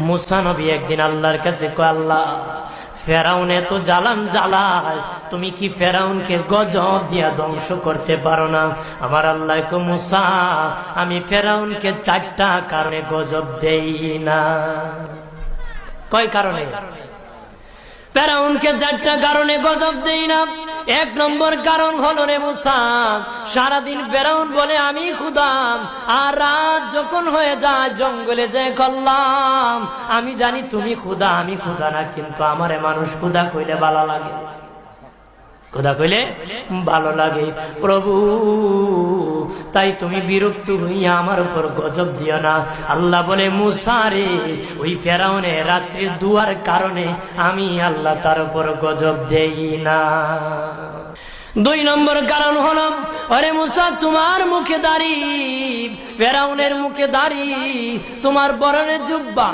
মুসা নবী একদিন আল্লাহর কাছে কয়, আল্লাহ ফেরাউন এত জ্বালান জ্বালায়, তুমি কি ফেরাউনকে গজব দিয়া ধ্বংস করতে পারো না? আমার আল্লাহ কয়, মুসা আমি ফেরাউনকে 4টা কারণে গজব দেই না। কয় কারণে? ফেরাউনকে 4টা কারণে গজব দেই না। 1 নম্বর কারণ হলো, রে মুসা, সারাদিন ফেরাউন বলে আমি খোদা, আর রাত যখন হয়ে যায় জঙ্গলে যে করলাম আমি জানি তুমি খোদা, আমি খোদা না, কিন্তু আমারে মানুষ খোদা কইলে ভালো লাগে, খোদা কইলে ভালো লাগে। প্রভু তাই তুমি বিরক্ত হইয়া আমার উপর গজব দিও না। আল্লাহ বলে, মুসা রে, ওই ফেরাউনের রাত্রির দুয়ার কারণে আমি আল্লাহ তার উপর গজব দেই না। 2 নম্বর কারণ হলো, আরে মুসা তোমার মুখে দাড়ি, ফেরাউনের মুখে দাড়ি, তোমার পরনে জুব্বা,